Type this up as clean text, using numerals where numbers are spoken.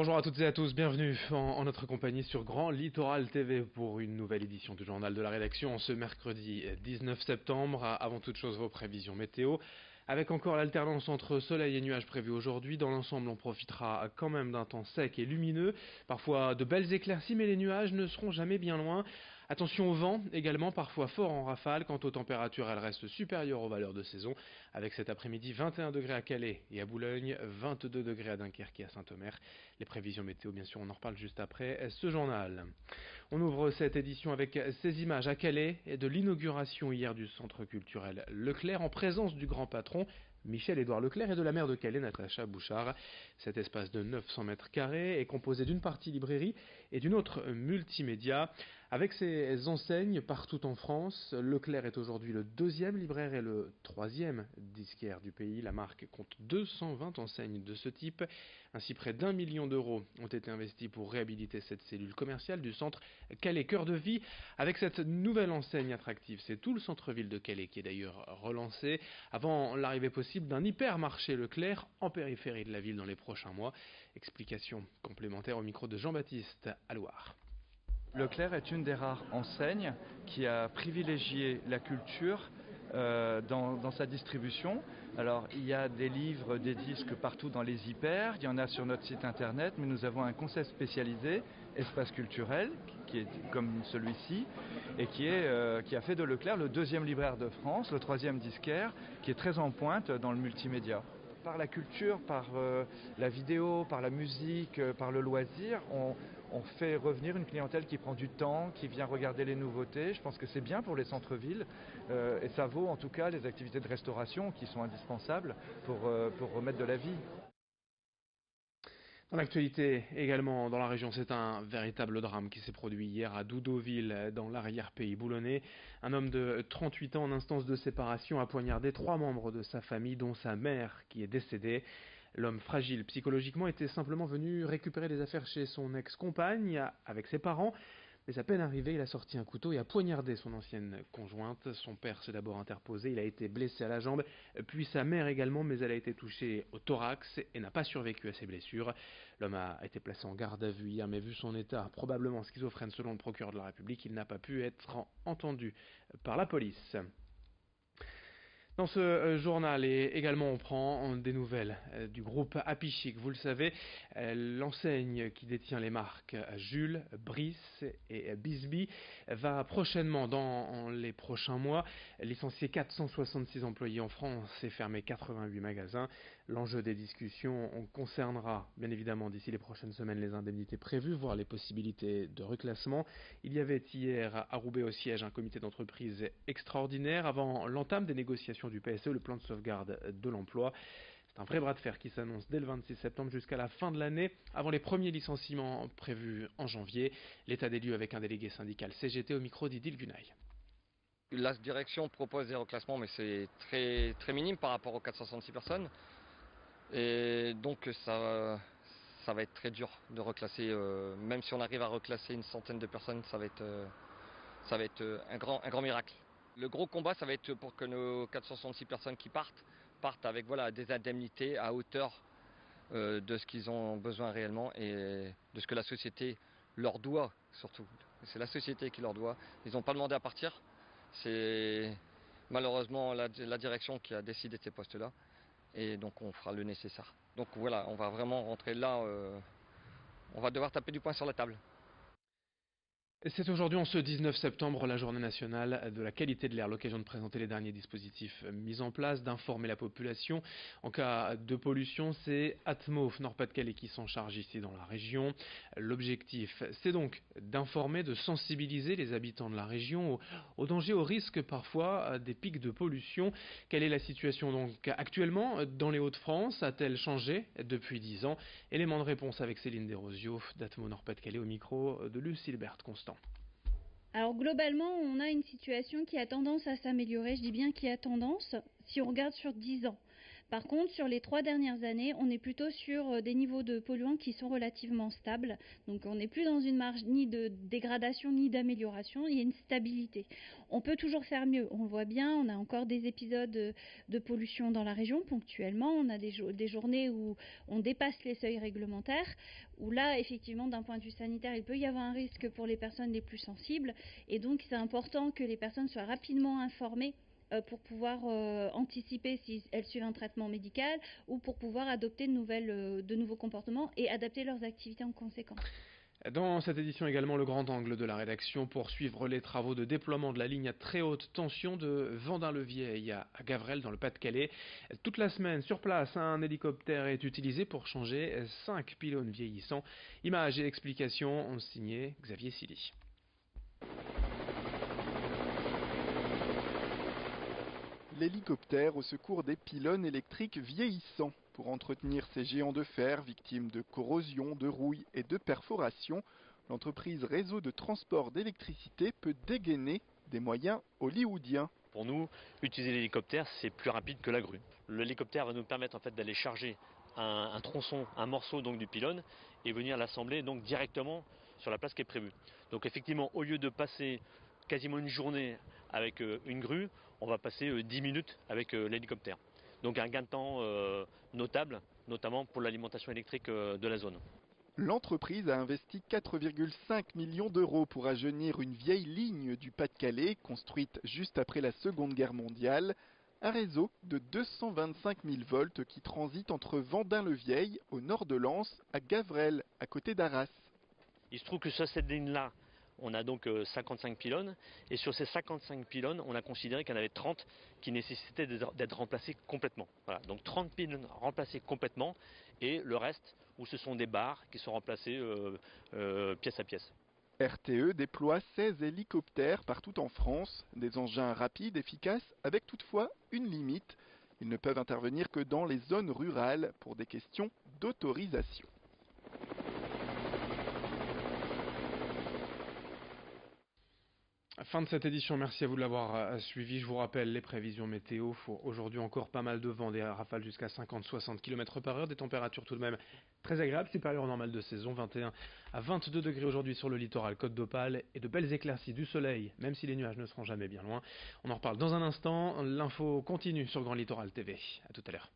Bonjour à toutes et à tous, bienvenue en notre compagnie sur Grand Littoral TV pour une nouvelle édition du journal de la rédaction ce mercredi 19 septembre. Avant toute chose, vos prévisions météo. Avec encore l'alternance entre soleil et nuages prévus aujourd'hui, dans l'ensemble on profitera quand même d'un temps sec et lumineux, parfois de belles éclaircies mais les nuages ne seront jamais bien loin. Attention au vent, également parfois fort en rafale. Quant aux températures, elles restent supérieures aux valeurs de saison, avec cet après-midi 21 degrés à Calais et à Boulogne, 22 degrés à Dunkerque et à Saint-Omer. Les prévisions météo, bien sûr, on en reparle juste après ce journal. On ouvre cette édition avec ces images à Calais et de l'inauguration hier du centre culturel Leclerc en présence du grand patron Michel-Édouard Leclerc et de la maire de Calais, Natacha Bouchard. Cet espace de 900 mètres carrés est composé d'une partie librairie et d'une autre multimédia. Avec ses enseignes partout en France, Leclerc est aujourd'hui le deuxième libraire et le troisième disquaire du pays. La marque compte 220 enseignes de ce type. Ainsi, près d'1 million d'euros ont été investis pour réhabiliter cette cellule commerciale du centre Calais Cœur de Vie. Avec cette nouvelle enseigne attractive, c'est tout le centre-ville de Calais qui est d'ailleurs relancé, avant l'arrivée possible d'un hypermarché Leclerc en périphérie de la ville dans les prochains mois. Explication complémentaire au micro de Jean-Baptiste Alloire. Leclerc est une des rares enseignes qui a privilégié la culture dans sa distribution. Alors il y a des livres, des disques partout dans les hyper, il y en a sur notre site internet, mais nous avons un concept spécialisé, espace culturel, qui est comme celui-ci, et qui a fait de Leclerc le deuxième libraire de France, le troisième disquaire, qui est très en pointe dans le multimédia. Par la culture, par la vidéo, par la musique, par le loisir, on fait revenir une clientèle qui prend du temps, qui vient regarder les nouveautés. Je pense que c'est bien pour les centres-villes et ça vaut en tout cas les activités de restauration qui sont indispensables pour remettre de la vie. Dans l'actualité également dans la région, c'est un véritable drame qui s'est produit hier à Doudoville, dans l'arrière-pays boulonnais. Un homme de 38 ans en instance de séparation a poignardé 3 membres de sa famille, dont sa mère qui est décédée. L'homme fragile psychologiquement était simplement venu récupérer des affaires chez son ex-compagne avec ses parents. Mais à peine arrivé, il a sorti un couteau et a poignardé son ancienne conjointe. Son père s'est d'abord interposé, il a été blessé à la jambe, puis sa mère également, mais elle a été touchée au thorax et n'a pas survécu à ses blessures. L'homme a été placé en garde à vue hier, mais vu son état probablement schizophrène selon le procureur de la République, il n'a pas pu être entendu par la police. Dans ce journal, et également on prend des nouvelles du groupe Happy Chic. Vous le savez, l'enseigne qui détient les marques Jules, Brice et Bisbee va prochainement, dans les prochains mois, licencier 466 employés en France et fermer 88 magasins. L'enjeu des discussions concernera bien évidemment d'ici les prochaines semaines les indemnités prévues, voire les possibilités de reclassement. Il y avait hier à Roubaix au siège un comité d'entreprise extraordinaire avant l'entame des négociations du PSE, le plan de sauvegarde de l'emploi. C'est un vrai bras de fer qui s'annonce dès le 26 septembre jusqu'à la fin de l'année, avant les premiers licenciements prévus en janvier. L'état des lieux avec un délégué syndical CGT au micro d'Idil Gunaï. La direction propose des reclassements, mais c'est très, très minime par rapport aux 466 personnes. Et donc ça va être très dur de reclasser, même si on arrive à reclasser une centaine de personnes, ça va être un grand miracle. Le gros combat, ça va être pour que nos 466 personnes qui partent avec voilà, des indemnités à hauteur de ce qu'ils ont besoin réellement et de ce que la société leur doit surtout. C'est la société qui leur doit. Ils n'ont pas demandé à partir. C'est malheureusement la direction qui a décidé de ces postes-là. Et donc on fera le nécessaire. Donc voilà, on va vraiment rentrer là, on va devoir taper du poing sur la table. C'est aujourd'hui, en ce 19 septembre, la journée nationale de la qualité de l'air, l'occasion de présenter les derniers dispositifs mis en place, d'informer la population. En cas de pollution, c'est Atmo Nord-Pas-de-Calais qui s'en charge ici dans la région. L'objectif, c'est donc d'informer, de sensibiliser les habitants de la région aux dangers, aux risques parfois des pics de pollution. Quelle est la situation donc actuellement dans les Hauts-de-France? A-t-elle changé depuis 10 ans? Élément de réponse avec Céline Desrosiaux d'Atmo Nord-Pas-de-Calais au micro de Lucille Constant. Alors globalement, on a une situation qui a tendance à s'améliorer. Je dis bien qui a tendance, si on regarde sur 10 ans. Par contre, sur les 3 dernières années, on est plutôt sur des niveaux de polluants qui sont relativement stables. Donc on n'est plus dans une marge ni de dégradation ni d'amélioration, il y a une stabilité. On peut toujours faire mieux, on le voit bien, on a encore des épisodes de pollution dans la région ponctuellement, on a des journées où on dépasse les seuils réglementaires, où là effectivement d'un point de vue sanitaire il peut y avoir un risque pour les personnes les plus sensibles, et donc c'est important que les personnes soient rapidement informées pour pouvoir anticiper si elles suivent un traitement médical ou pour pouvoir adopter de nouveaux comportements et adapter leurs activités en conséquence. Dans cette édition également, le grand angle de la rédaction pour suivre les travaux de déploiement de la ligne à très haute tension de Vendin-le-Vieil à Gavrelle dans le Pas-de-Calais. Toute la semaine, sur place, un hélicoptère est utilisé pour changer 5 pylônes vieillissants. Images et explications ont signé Xavier Silly. L'hélicoptère au secours des pylônes électriques vieillissants. Pour entretenir ces géants de fer victimes de corrosion, de rouille et de perforation, l'entreprise Réseau de transport d'électricité peut dégainer des moyens hollywoodiens. Pour nous, utiliser l'hélicoptère, c'est plus rapide que la grue. L'hélicoptère va nous permettre en fait d'aller charger un tronçon, un morceau donc du pylône et venir l'assembler donc directement sur la place qui est prévue. Donc effectivement, au lieu de passer quasiment une journée avec une grue, on va passer 10 minutes avec l'hélicoptère. Donc un gain de temps notable, notamment pour l'alimentation électrique de la zone. L'entreprise a investi 4,5 millions d'euros pour ajeunir une vieille ligne du Pas-de-Calais, construite juste après la Seconde Guerre mondiale. Un réseau de 225 000 volts qui transite entre Vendin-le-Vieil, au nord de Lens, à Gavrelle, à côté d'Arras. Il se trouve que sur cette ligne-là, on a donc 55 pylônes, et sur ces 55 pylônes, on a considéré qu'il y en avait 30 qui nécessitaient d'être remplacés complètement. Voilà, donc 30 pylônes remplacés complètement, et le reste, où ce sont des barres qui sont remplacées pièce à pièce. RTE déploie 16 hélicoptères partout en France, des engins rapides, efficaces, avec toutefois une limite. Ils ne peuvent intervenir que dans les zones rurales pour des questions d'autorisation. Fin de cette édition, merci à vous de l'avoir suivi. Je vous rappelle les prévisions météo. Aujourd'hui encore pas mal de vent, des rafales jusqu'à 50-60 km/h, des températures tout de même très agréables, supérieures au normal de saison, 21 à 22 degrés aujourd'hui sur le littoral Côte d'Opale, et de belles éclaircies, du soleil, même si les nuages ne seront jamais bien loin. On en reparle dans un instant. L'info continue sur Grand Littoral TV. À tout à l'heure.